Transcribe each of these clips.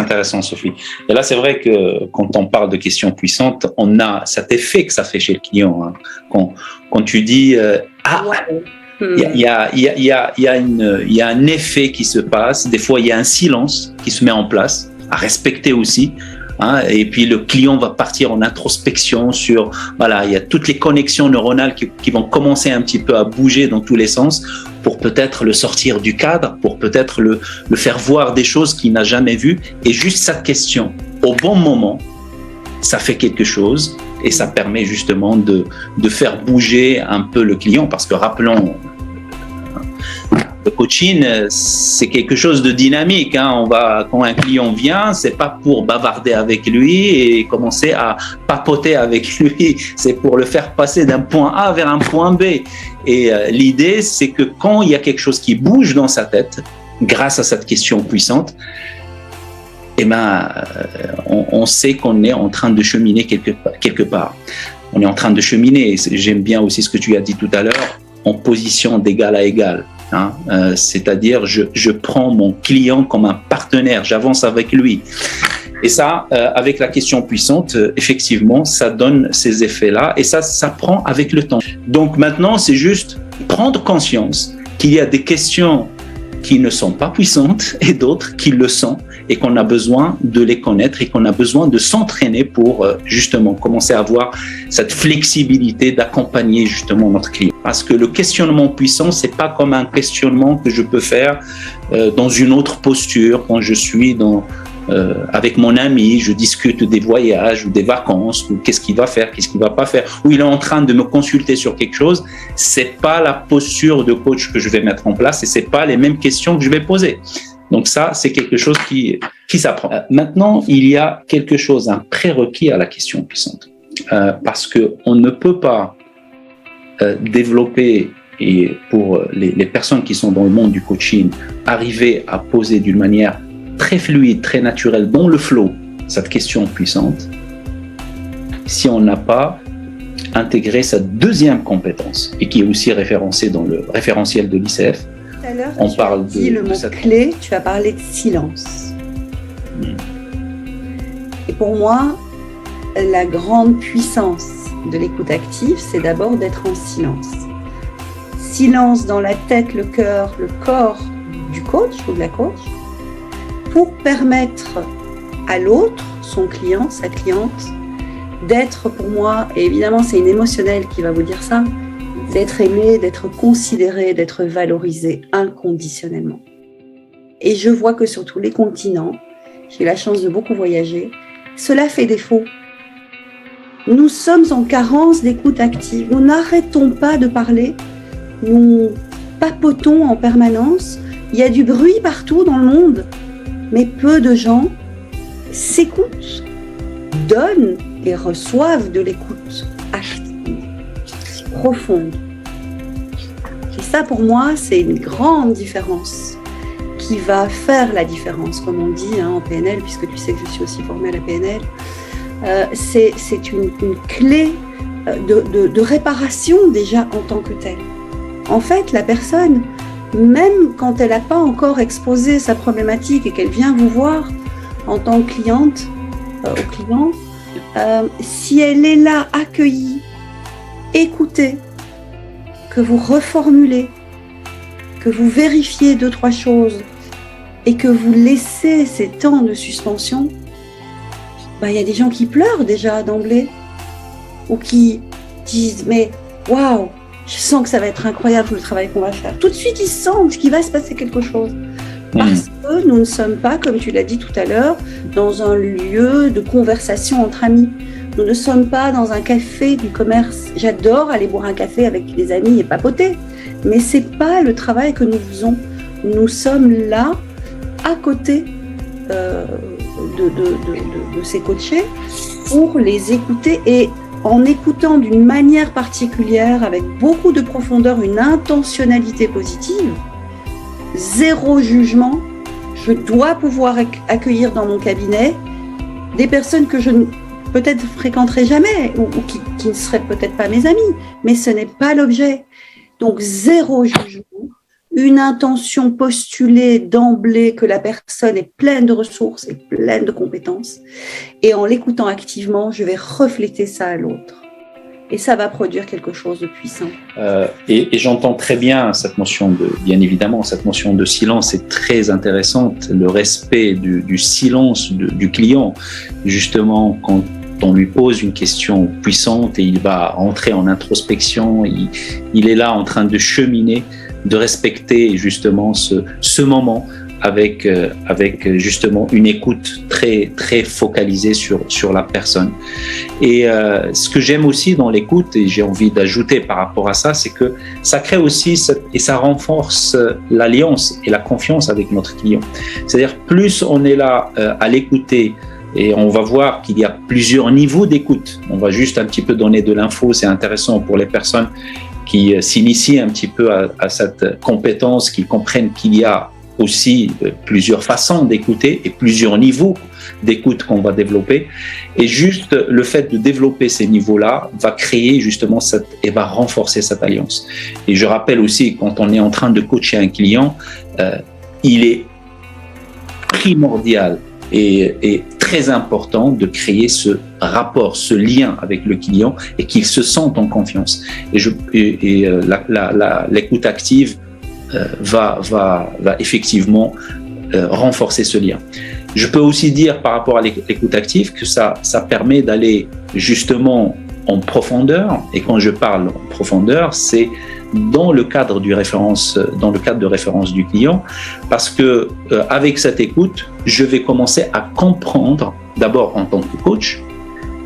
intéressant, Sophie. Et là, c'est vrai que quand on parle de questions puissantes, on a cet effet que ça fait chez le client. Hein. Quand tu dis il y a un effet qui se passe. Des fois, il y a un silence qui se met en place, à respecter aussi. Hein, et puis le client va partir en introspection sur, voilà, il y a toutes les connexions neuronales qui vont commencer un petit peu à bouger dans tous les sens pour peut-être le sortir du cadre, pour peut-être le faire voir des choses qu'il n'a jamais vues. Et juste cette question, au bon moment, ça fait quelque chose et ça permet justement de faire bouger un peu le client, parce que rappelons, le coaching, c'est quelque chose de dynamique. Hein. Quand un client vient, c'est pas pour bavarder avec lui et commencer à papoter avec lui. C'est pour le faire passer d'un point A vers un point B. Et l'idée, c'est que quand il y a quelque chose qui bouge dans sa tête, grâce à cette question puissante, eh ben, on sait qu'on est en train de cheminer quelque part. On est en train de cheminer. J'aime bien aussi ce que tu as dit tout à l'heure, en position d'égal à égal. Hein, c'est-à-dire je prends mon client comme un partenaire, j'avance avec lui. Et ça, avec la question puissante, effectivement, ça donne ces effets-là et ça prend avec le temps. Donc maintenant, c'est juste prendre conscience qu'il y a des questions qui ne sont pas puissantes et d'autres qui le sont et qu'on a besoin de les connaître et qu'on a besoin de s'entraîner pour justement commencer à avoir cette flexibilité d'accompagner justement notre client. Parce que le questionnement puissant, c'est pas comme un questionnement que je peux faire dans une autre posture quand je suis avec mon ami, je discute des voyages ou des vacances, ou qu'est-ce qu'il va faire, qu'est-ce qu'il va pas faire, ou il est en train de me consulter sur quelque chose. C'est pas la posture de coach que je vais mettre en place et c'est pas les mêmes questions que je vais poser. Donc ça, c'est quelque chose qui s'apprend. Maintenant, il y a quelque chose, un prérequis à la question puissante, parce que on ne peut pas développer, et pour les personnes qui sont dans le monde du coaching, arriver à poser d'une manière très fluide, très naturelle, dans le flow, cette question puissante, si on n'a pas intégré cette deuxième compétence, et qui est aussi référencée dans le référentiel de l'ICF. Tout à l'heure, on parle de le mot clé, tu as parlé de silence. Et pour moi, la grande puissance de l'écoute active, c'est d'abord d'être en silence. Silence dans la tête, le cœur, le corps du coach ou de la coach, pour permettre à l'autre, son client, sa cliente, d'être pour moi, et évidemment c'est une émotionnelle qui va vous dire ça, d'être aimé, d'être considéré, d'être valorisé inconditionnellement. Et je vois que sur tous les continents, j'ai la chance de beaucoup voyager, cela fait défaut. Nous sommes en carence d'écoute active. Nous n'arrêtons pas de parler, nous papotons en permanence. Il y a du bruit partout dans le monde, mais peu de gens s'écoutent, donnent et reçoivent de l'écoute active, profonde. Et ça, pour moi, c'est une grande différence qui va faire la différence, comme on dit en PNL, puisque tu sais que je suis aussi formée à la PNL. C'est une clé de réparation déjà en tant que telle. En fait, la personne, même quand elle n'a pas encore exposé sa problématique et qu'elle vient vous voir en tant que cliente, ou client, si elle est là, accueillie, écoutée, que vous reformulez, que vous vérifiez 2-3 choses et que vous laissez ces temps de suspension, il y a des gens qui pleurent déjà d'emblée ou qui disent « mais waouh, je sens que ça va être incroyable le travail qu'on va faire ». Tout de suite, ils sentent qu'il va se passer quelque chose. Parce que nous ne sommes pas, comme tu l'as dit tout à l'heure, dans un lieu de conversation entre amis. Nous ne sommes pas dans un café du commerce. J'adore aller boire un café avec des amis et papoter, mais ce n'est pas le travail que nous faisons. Nous sommes là, à côté de ces coachés, pour les écouter et en écoutant d'une manière particulière, avec beaucoup de profondeur, une intentionnalité positive, zéro jugement. Je dois pouvoir accueillir dans mon cabinet des personnes que je peut-être fréquenterai jamais ou qui ne seraient peut-être pas mes amis, mais ce n'est pas l'objet. Donc zéro jugement, une intention postulée d'emblée que la personne est pleine de ressources et pleine de compétences. Et en l'écoutant activement, je vais refléter ça à l'autre. Et ça va produire quelque chose de puissant. Et j'entends très bien cette notion bien évidemment, cette notion de silence est très intéressante. Le respect du silence du client, justement, quand on lui pose une question puissante et il va entrer en introspection, il est là en train de cheminer, de respecter justement ce moment avec justement une écoute très très focalisée sur la personne. Et ce que j'aime aussi dans l'écoute, et j'ai envie d'ajouter par rapport à ça, c'est que ça crée aussi et ça renforce l'alliance et la confiance avec notre client. C'est-à-dire plus on est là à l'écouter, et on va voir qu'il y a plusieurs niveaux d'écoute. On va juste un petit peu donner de l'info, c'est intéressant pour les personnes qui s'initient un petit peu à cette compétence, qui comprennent qu'il y a aussi plusieurs façons d'écouter et plusieurs niveaux d'écoute qu'on va développer. Et juste le fait de développer ces niveaux-là va créer justement et va renforcer cette alliance. Et je rappelle aussi, quand on est en train de coacher un client, il est primordial et très important de créer ce rapport, ce lien avec le client et qu'il se sente en confiance. Et l'écoute active va effectivement renforcer ce lien. Je peux aussi dire par rapport à l'écoute active que ça permet d'aller justement en profondeur. Et quand je parle en profondeur, c'est dans le cadre de référence du client, parce que avec cette écoute, je vais commencer à comprendre, d'abord en tant que coach,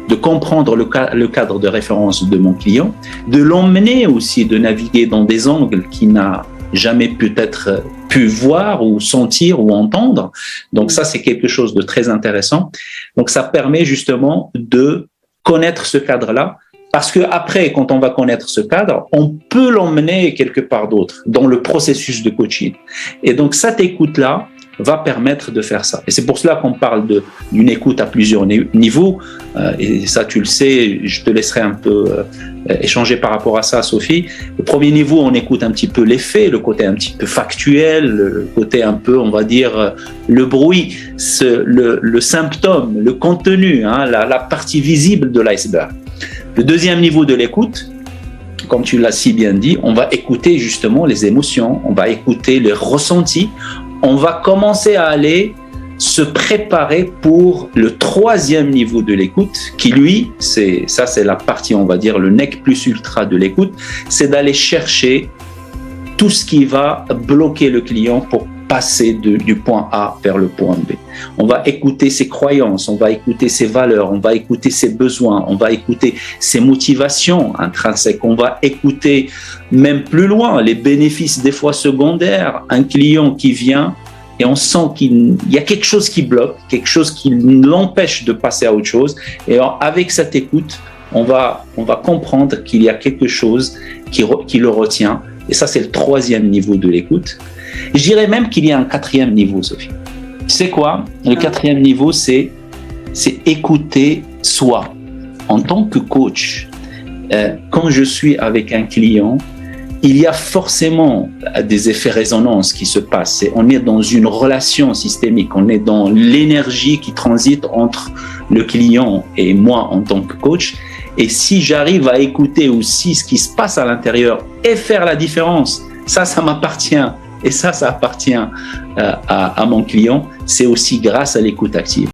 de comprendre le cadre de référence de mon client, de l'emmener aussi, de naviguer dans des angles qu'il n'a jamais peut-être pu voir ou sentir ou entendre. Donc ça, c'est quelque chose de très intéressant. Donc ça permet justement de connaître ce cadre-là, parce que après, quand on va connaître ce cadre, on peut l'emmener quelque part d'autre dans le processus de coaching. Et donc cette écoute-là va permettre de faire ça. Et c'est pour cela qu'on parle d'une écoute à plusieurs niveaux. Et ça, tu le sais, je te laisserai un peu échanger par rapport à ça, Sophie. Le premier niveau, on écoute un petit peu les faits, le côté un petit peu factuel, le côté un peu, on va dire, le bruit, le symptôme, le contenu, hein, la partie visible de l'iceberg. Le deuxième niveau de l'écoute, comme tu l'as si bien dit, on va écouter justement les émotions, on va écouter les ressentis, on va commencer à aller se préparer pour le troisième niveau de l'écoute, qui lui, c'est la partie, on va dire, le nec plus ultra de l'écoute, c'est d'aller chercher tout ce qui va bloquer le client pour passer du point A vers le point B. On va écouter ses croyances, on va écouter ses valeurs, on va écouter ses besoins, on va écouter ses motivations intrinsèques, on va écouter même plus loin les bénéfices des fois secondaires. Un client qui vient et on sent qu'il y a quelque chose qui bloque, quelque chose qui l'empêche de passer à autre chose. Et alors, avec cette écoute, on va comprendre qu'il y a quelque chose qui le retient. Et ça, c'est le troisième niveau de l'écoute. Je dirais même qu'il y a un quatrième niveau, Sophie. Tu sais quoi? Le quatrième niveau, c'est écouter soi. En tant que coach, quand je suis avec un client, il y a forcément des effets résonance qui se passent. On est dans une relation systémique, on est dans l'énergie qui transite entre le client et moi en tant que coach. Et si j'arrive à écouter aussi ce qui se passe à l'intérieur et faire la différence, ça m'appartient. Et ça appartient à mon client. C'est aussi grâce à l'écoute active.